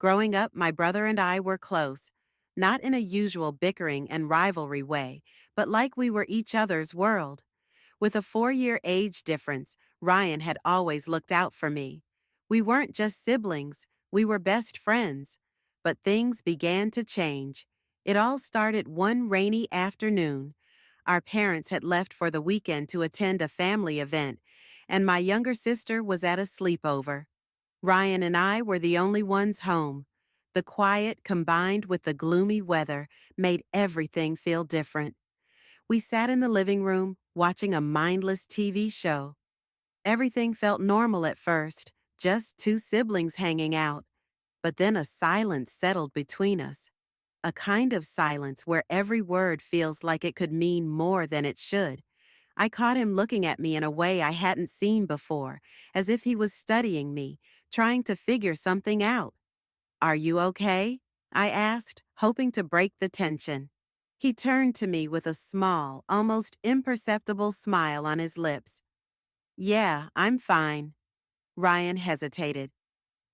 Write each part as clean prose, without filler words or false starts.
Growing up, my brother and I were close, not in a usual bickering and rivalry way, but like we were each other's world. With a 4-year age difference, Ryan had always looked out for me. We weren't just siblings, we were best friends. But things began to change. It all started one rainy afternoon. Our parents had left for the weekend to attend a family event, and my younger sister was at a sleepover. Ryan and I were the only ones home. The quiet combined with the gloomy weather made everything feel different. We sat in the living room, watching a mindless TV show. Everything felt normal at first, just two siblings hanging out. But then a silence settled between us. A kind of silence where every word feels like it could mean more than it should. I caught him looking at me in a way I hadn't seen before, as if he was studying me, trying to figure something out. "Are you okay?" I asked, hoping to break the tension. He turned to me with a small, almost imperceptible smile on his lips. "Yeah, I'm fine." Ryan hesitated.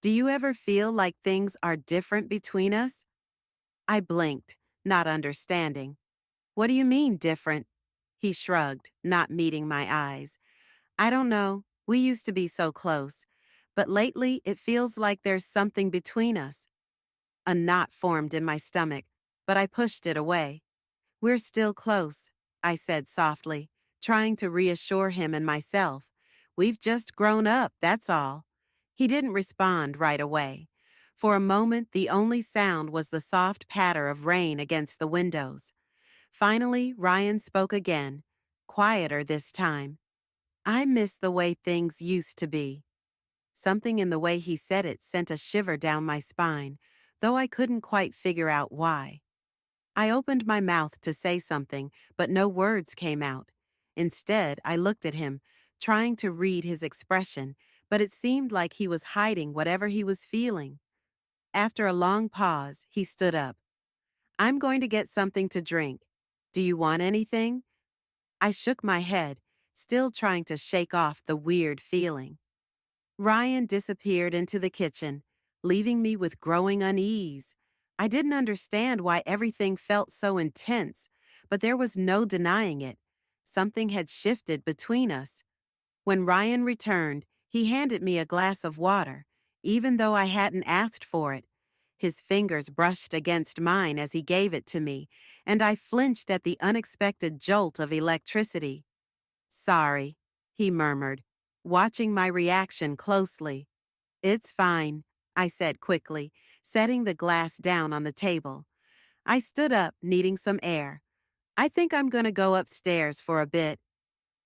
"Do you ever feel like things are different between us?" I blinked, not understanding. "What do you mean, different?" He shrugged, not meeting my eyes. "I don't know. We used to be so close. But lately, it feels like there's something between us." A knot formed in my stomach, but I pushed it away. "We're still close," I said softly, trying to reassure him and myself. "We've just grown up, that's all." He didn't respond right away. For a moment, the only sound was the soft patter of rain against the windows. Finally, Ryan spoke again, quieter this time. "I miss the way things used to be." Something in the way he said it sent a shiver down my spine, though I couldn't quite figure out why. I opened my mouth to say something, but no words came out. Instead, I looked at him, trying to read his expression, but it seemed like he was hiding whatever he was feeling. After a long pause, he stood up. "I'm going to get something to drink. Do you want anything?" I shook my head, still trying to shake off the weird feeling. Ryan disappeared into the kitchen, leaving me with growing unease. I didn't understand why everything felt so intense, but there was no denying it. Something had shifted between us. When Ryan returned, he handed me a glass of water, even though I hadn't asked for it. His fingers brushed against mine as he gave it to me, and I flinched at the unexpected jolt of electricity. "Sorry," he murmured, watching my reaction closely. "It's fine," I said quickly, setting the glass down on the table. I stood up, needing some air. "I think I'm going to go upstairs for a bit."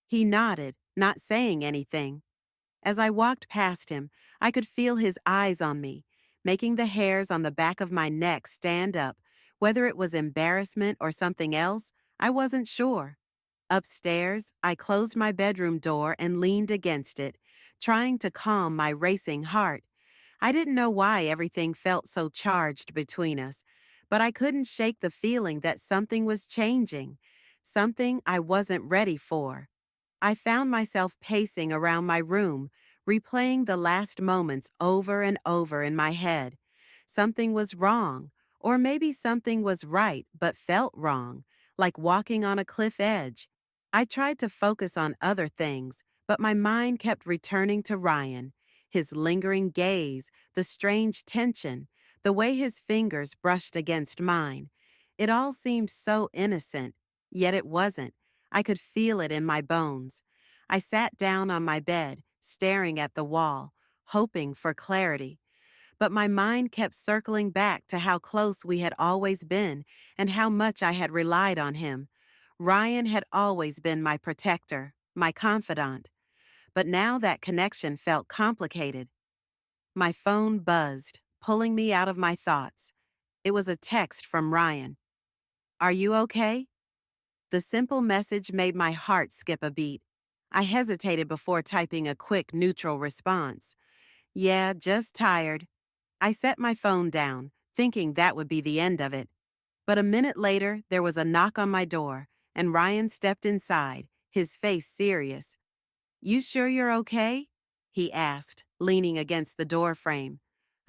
He nodded, not saying anything. As I walked past him, I could feel his eyes on me, making the hairs on the back of my neck stand up. Whether it was embarrassment or something else, I wasn't sure. Upstairs, I closed my bedroom door and leaned against it, trying to calm my racing heart. I didn't know why everything felt so charged between us, but I couldn't shake the feeling that something was changing, something I wasn't ready for. I found myself pacing around my room, replaying the last moments over and over in my head. Something was wrong, or maybe something was right but felt wrong, like walking on a cliff edge. I tried to focus on other things, but my mind kept returning to Ryan, his lingering gaze, the strange tension, the way his fingers brushed against mine. It all seemed so innocent, yet it wasn't. I could feel it in my bones. I sat down on my bed, staring at the wall, hoping for clarity. But my mind kept circling back to how close we had always been and how much I had relied on him. Ryan had always been my protector, my confidant. But now that connection felt complicated. My phone buzzed, pulling me out of my thoughts. It was a text from Ryan. "Are you okay?" The simple message made my heart skip a beat. I hesitated before typing a quick, neutral response. "Yeah, just tired." I set my phone down, thinking that would be the end of it. But a minute later, there was a knock on my door, and Ryan stepped inside, his face serious. "You sure you're okay?" he asked, leaning against the door frame.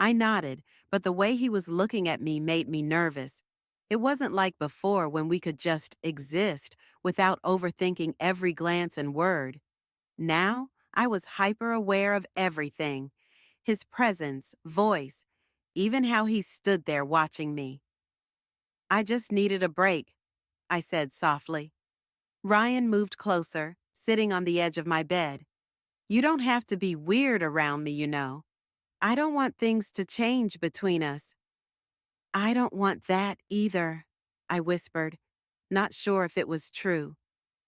I nodded, but the way he was looking at me made me nervous. It wasn't like before when we could just exist without overthinking every glance and word. Now, I was hyper aware of everything: his presence, voice, even how he stood there watching me. I just needed a break, I said softly. Ryan moved closer, sitting on the edge of my bed. You don't have to be weird around me, you know. I don't want things to change between us. I don't want that either, I whispered, not sure if it was true.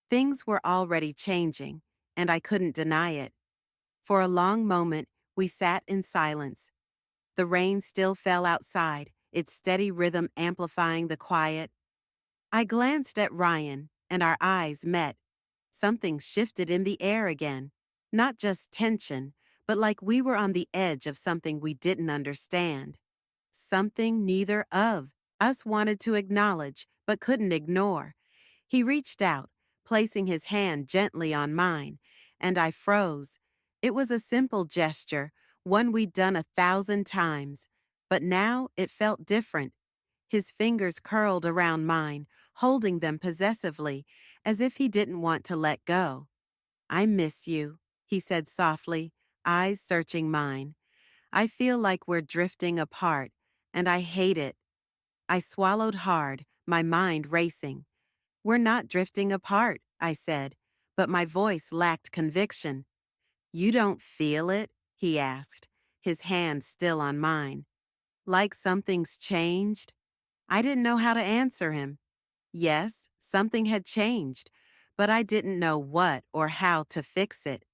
Things were already changing, and I couldn't deny it. For a long moment, we sat in silence. The rain still fell outside, its steady rhythm amplifying the quiet. I glanced at Ryan, and our eyes met. Something shifted in the air again. Not just tension, but like we were on the edge of something we didn't understand. Something neither of us wanted to acknowledge, but couldn't ignore. He reached out, placing his hand gently on mine, and I froze. It was a simple gesture, one we'd done 1,000 times, but now it felt different. His fingers curled around mine, holding them possessively, as if he didn't want to let go. I miss you, he said softly, eyes searching mine. I feel like we're drifting apart, and I hate it. I swallowed hard, my mind racing. We're not drifting apart, I said, but my voice lacked conviction. You don't feel it? He asked, his hand still on mine. Like something's changed? I didn't know how to answer him. Yes, something had changed, but I didn't know what or how to fix it.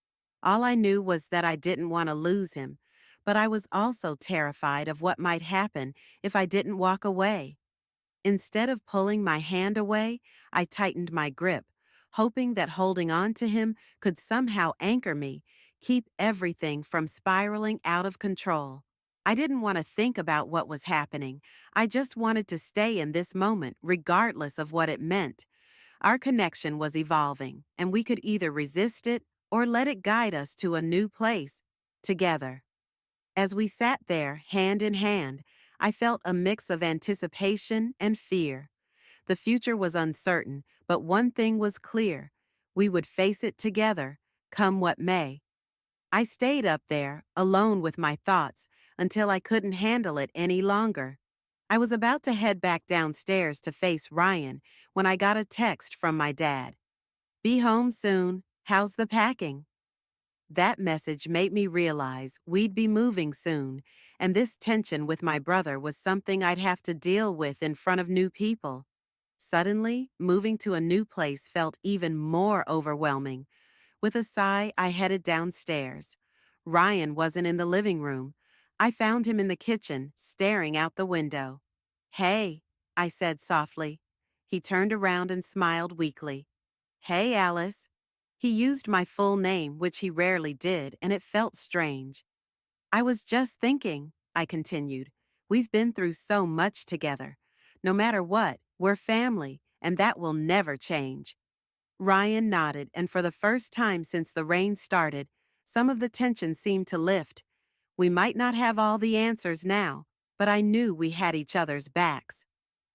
All I knew was that I didn't want to lose him, but I was also terrified of what might happen if I didn't walk away. Instead of pulling my hand away, I tightened my grip, hoping that holding on to him could somehow anchor me, keep everything from spiraling out of control. I didn't want to think about what was happening. I just wanted to stay in this moment, regardless of what it meant. Our connection was evolving, and we could either resist it or let it guide us to a new place, together. As we sat there, hand in hand, I felt a mix of anticipation and fear. The future was uncertain, but one thing was clear: we would face it together, come what may. I stayed up there, alone with my thoughts, until I couldn't handle it any longer. I was about to head back downstairs to face Ryan when I got a text from my dad. Be home soon. How's the packing? That message made me realize we'd be moving soon, and this tension with my brother was something I'd have to deal with in front of new people. Suddenly, moving to a new place felt even more overwhelming. With a sigh, I headed downstairs. Ryan wasn't in the living room. I found him in the kitchen, staring out the window. Hey, I said softly. He turned around and smiled weakly. Hey, Alice. He used my full name, which he rarely did, and it felt strange. I was just thinking, I continued. We've been through so much together. No matter what, we're family, and that will never change. Ryan nodded, and for the first time since the rain started, some of the tension seemed to lift. We might not have all the answers now, but I knew we had each other's backs.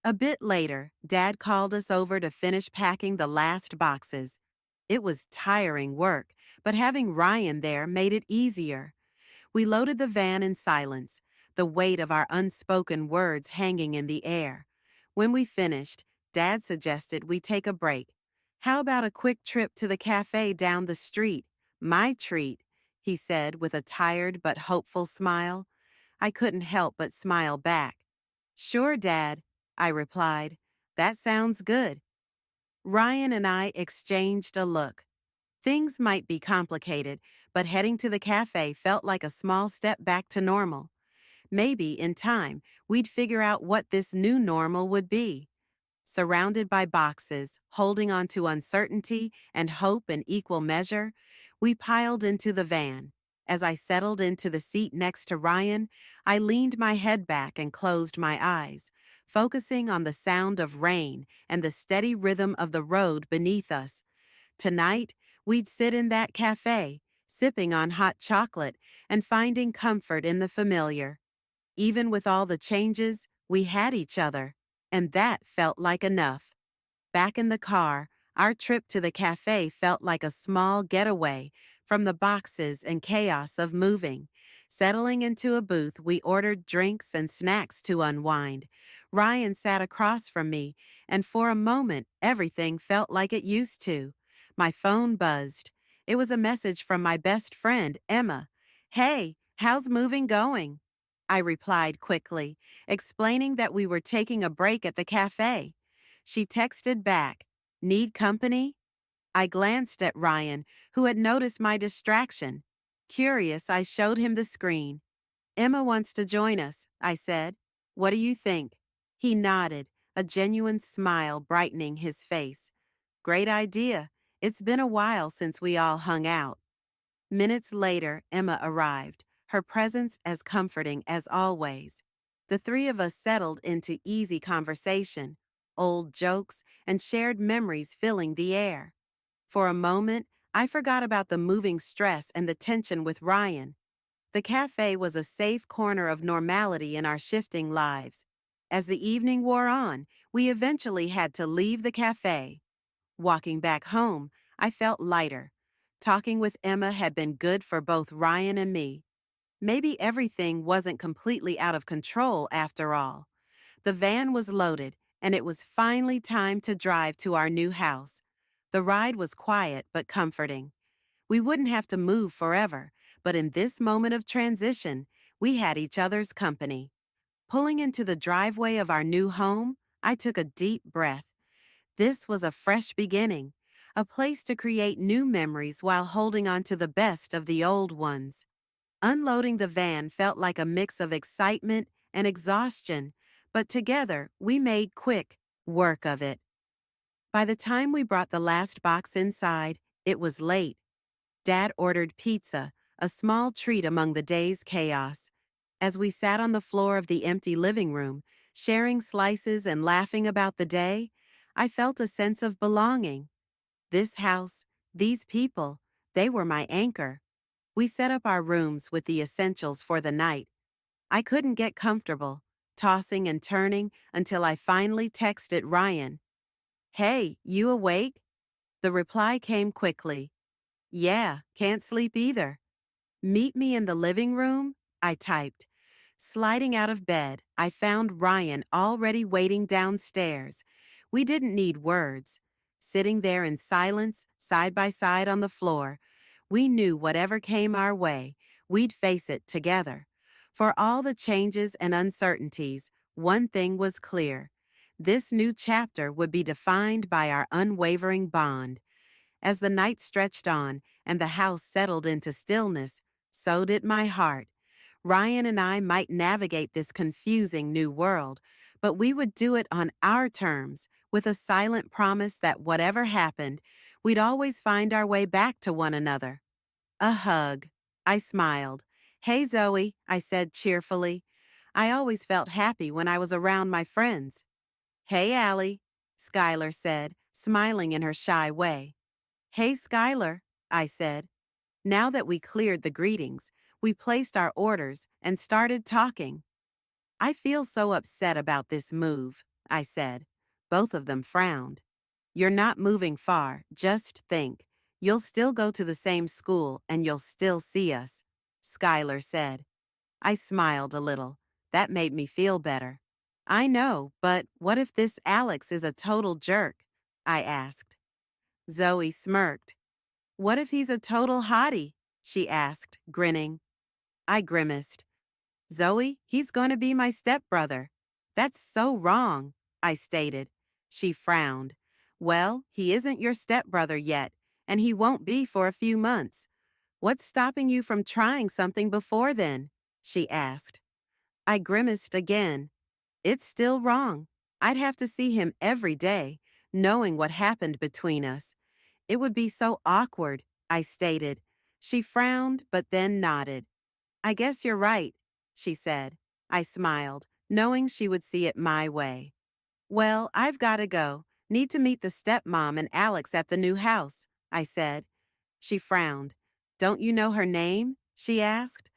A bit later, Dad called us over to finish packing the last boxes. It was tiring work, but having Ryan there made it easier. We loaded the van in silence, the weight of our unspoken words hanging in the air. When we finished, Dad suggested we take a break. How about a quick trip to the cafe down the street? My treat, he said with a tired but hopeful smile. I couldn't help but smile back. Sure, Dad, I replied. That sounds good. Ryan and I exchanged a look. Things might be complicated, but heading to the cafe felt like a small step back to normal. Maybe, in time, we'd figure out what this new normal would be. Surrounded by boxes, holding on to uncertainty and hope in equal measure, we piled into the van. As I settled into the seat next to Ryan, I leaned my head back and closed my eyes, focusing on the sound of rain and the steady rhythm of the road beneath us. Tonight, we'd sit in that cafe, sipping on hot chocolate and finding comfort in the familiar. Even with all the changes, we had each other, and that felt like enough. Back in the car, our trip to the cafe felt like a small getaway from the boxes and chaos of moving. Settling into a booth, we ordered drinks and snacks to unwind. Ryan sat across from me, and for a moment, everything felt like it used to. My phone buzzed. It was a message from my best friend, Emma. "Hey, how's moving going?" I replied quickly, explaining that we were taking a break at the cafe. She texted back, "Need company?" I glanced at Ryan, who had noticed my distraction. Curious, I showed him the screen. "Emma wants to join us," I said. "What do you think?" He nodded, a genuine smile brightening his face. "Great idea. It's been a while since we all hung out." Minutes later, Emma arrived, her presence as comforting as always. The three of us settled into easy conversation, old jokes, and shared memories filling the air. For a moment, I forgot about the moving stress and the tension with Ryan. The cafe was a safe corner of normality in our shifting lives. As the evening wore on, we eventually had to leave the cafe. Walking back home, I felt lighter. Talking with Emma had been good for both Ryan and me. Maybe everything wasn't completely out of control after all. The van was loaded, and it was finally time to drive to our new house. The ride was quiet but comforting. We wouldn't have to move forever, but in this moment of transition, we had each other's company. Pulling into the driveway of our new home, I took a deep breath. This was a fresh beginning, a place to create new memories while holding on to the best of the old ones. Unloading the van felt like a mix of excitement and exhaustion, but together we made quick work of it. By the time we brought the last box inside, it was late. Dad ordered pizza, a small treat among the day's chaos. As we sat on the floor of the empty living room, sharing slices and laughing about the day, I felt a sense of belonging. This house, these people, they were my anchor. We set up our rooms with the essentials for the night. I couldn't get comfortable, tossing and turning until I finally texted Ryan. "Hey, you awake?" The reply came quickly. "Yeah, can't sleep either." "Meet me in the living room?" I typed. Sliding out of bed, I found Ryan already waiting downstairs. We didn't need words. Sitting there in silence, side by side on the floor, we knew whatever came our way, we'd face it together. For all the changes and uncertainties, one thing was clear. This new chapter would be defined by our unwavering bond. As the night stretched on and the house settled into stillness, so did my heart. Ryan and I might navigate this confusing new world, but we would do it on our terms, with a silent promise that whatever happened, we'd always find our way back to one another. A hug. I smiled. "Hey, Zoe," I said cheerfully. I always felt happy when I was around my friends. "Hey, Allie," Skylar said, smiling in her shy way. "Hey, Skylar," I said. Now that we cleared the greetings, we placed our orders and started talking. "I feel so upset about this move," I said. Both of them frowned. "You're not moving far, just think. You'll still go to the same school and you'll still see us," Skylar said. I smiled a little. That made me feel better. "I know, but what if this Alex is a total jerk?" I asked. Zoe smirked. "What if he's a total hottie?" she asked, grinning. I grimaced. "Zoe, he's going to be my stepbrother." "That's so wrong," I stated. She frowned. "Well, he isn't your stepbrother yet, and he won't be for a few months. What's stopping you from trying something before then?" she asked. I grimaced again. "It's still wrong. I'd have to see him every day, knowing what happened between us. It would be so awkward," I stated. She frowned, but then nodded. "I guess you're right," she said. I smiled, knowing she would see it my way. "Well, I've got to go. Need to meet the stepmom and Alex at the new house," I said. She frowned. "Don't you know her name?" she asked.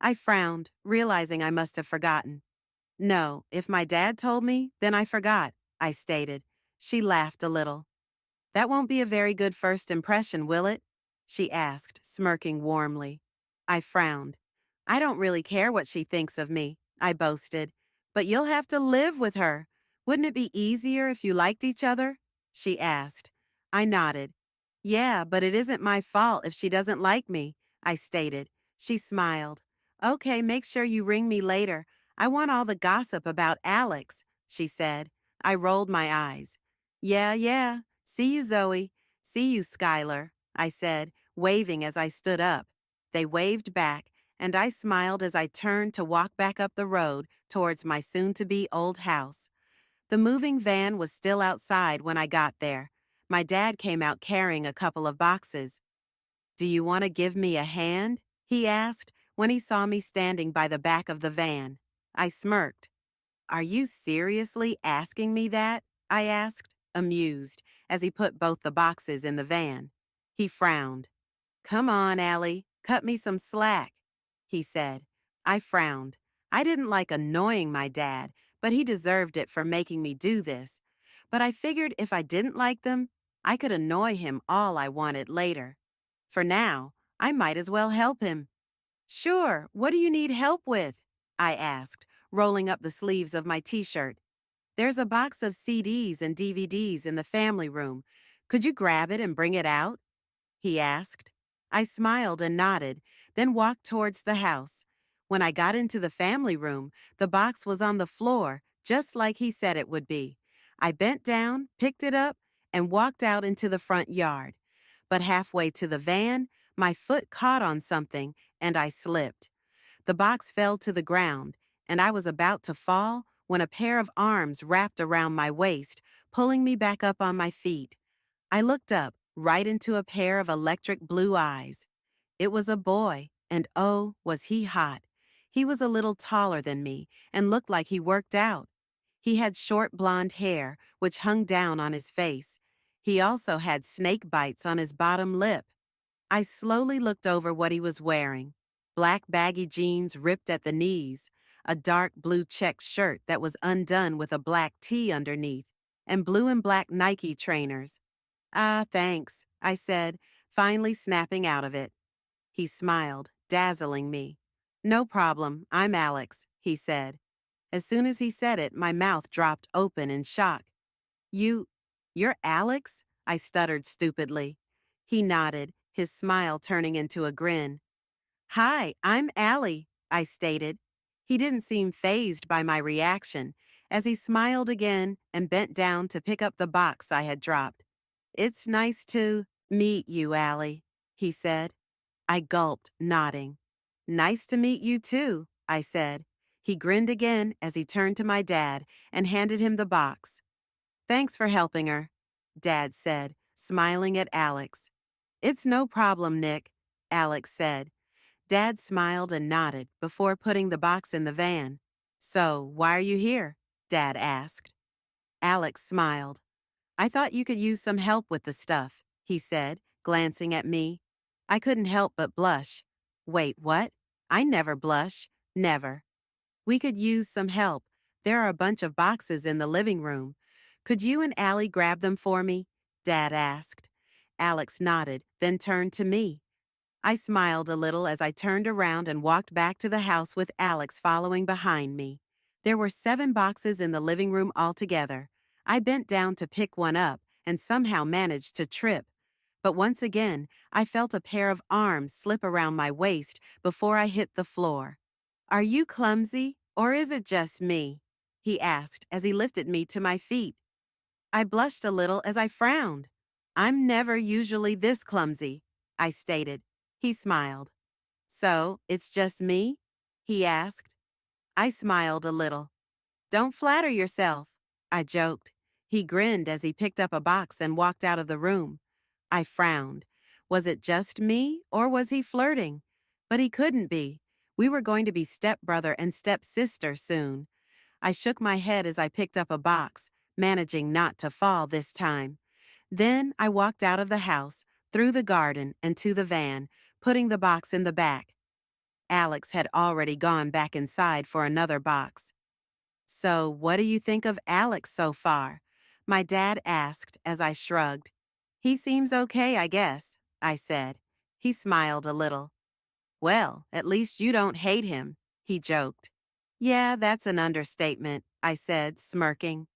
I frowned, realizing I must have forgotten. No, if my dad told me, then I forgot, I stated. She laughed a little. That won't be a very good first impression, will it? She asked, smirking warmly. I frowned. I don't really care what she thinks of me, I boasted. But you'll have to live with her. Wouldn't it be easier if you liked each other? She asked. I nodded. Yeah, but it isn't my fault if she doesn't like me, I stated. She smiled. Okay, make sure you ring me later. I want all the gossip about Alex, she said. I rolled my eyes. Yeah. See you, Zoe. See you, Skylar, I said, waving as I stood up. They waved back, and I smiled as I turned to walk back up the road towards my soon-to-be old house. The moving van was still outside when I got there. My dad came out carrying a couple of boxes. Do you want to give me a hand? He asked when he saw me standing by the back of the van. I smirked. Are you seriously asking me that? I asked, amused, as he put both the boxes in the van. He frowned. Come on, Allie, cut me some slack, he said. I frowned. I didn't like annoying my dad, but he deserved it for making me do this. But I figured if I didn't like them, I could annoy him all I wanted later. For now, I might as well help him. Sure, what do you need help with? I asked, rolling up the sleeves of my t-shirt. There's a box of CDs and DVDs in the family room. Could you grab it and bring it out? He asked. I smiled and nodded, then walked towards the house. When I got into the family room, the box was on the floor, just like he said it would be. I bent down, picked it up, and walked out into the front yard. But halfway to the van, my foot caught on something, and I slipped. The box fell to the ground, and I was about to fall when a pair of arms wrapped around my waist, pulling me back up on my feet. I looked up, right into a pair of electric blue eyes. It was a boy, and oh, was he hot. He was a little taller than me and looked like he worked out. He had short blonde hair, which hung down on his face. He also had snake bites on his bottom lip. I slowly looked over what he was wearing. Black baggy jeans ripped at the knees, a dark blue check shirt that was undone with a black tee underneath, and blue and black Nike trainers. Ah, thanks, I said, finally snapping out of it. He smiled, dazzling me. No problem, I'm Alex, he said. As soon as he said it, my mouth dropped open in shock. You, you're Alex? I stuttered stupidly. He nodded, his smile turning into a grin. Hi, I'm Allie, I stated. He didn't seem fazed by my reaction, as he smiled again and bent down to pick up the box I had dropped. It's nice to meet you, Allie, he said. I gulped, nodding. Nice to meet you too, I said. He grinned again as he turned to my dad and handed him the box. Thanks for helping her, Dad said, smiling at Alex. It's no problem, Nick, Alex said. Dad smiled and nodded before putting the box in the van. So, why are you here? Dad asked. Alex smiled. I thought you could use some help with the stuff, he said, glancing at me. I couldn't help but blush. Wait, what? I never blush. Never. We could use some help. There are a bunch of boxes in the living room. Could you and Allie grab them for me? Dad asked. Alex nodded, then turned to me. I smiled a little as I turned around and walked back to the house with Alex following behind me. There were 7 boxes in the living room altogether. I bent down to pick one up and somehow managed to trip. But once again, I felt a pair of arms slip around my waist before I hit the floor. Are you clumsy, or is it just me? He asked as he lifted me to my feet. I blushed a little as I frowned. I'm never usually this clumsy, I stated. He smiled. So, it's just me? He asked. I smiled a little. Don't flatter yourself, I joked. He grinned as he picked up a box and walked out of the room. I frowned. Was it just me, or was he flirting? But he couldn't be. We were going to be stepbrother and stepsister soon. I shook my head as I picked up a box, managing not to fall this time. Then I walked out of the house, through the garden, and to the van, putting the box in the back. Alex had already gone back inside for another box. So, what do you think of Alex so far? My dad asked as I shrugged. He seems okay, I guess, I said. He smiled a little. Well, at least you don't hate him, he joked. Yeah, that's an understatement, I said, smirking.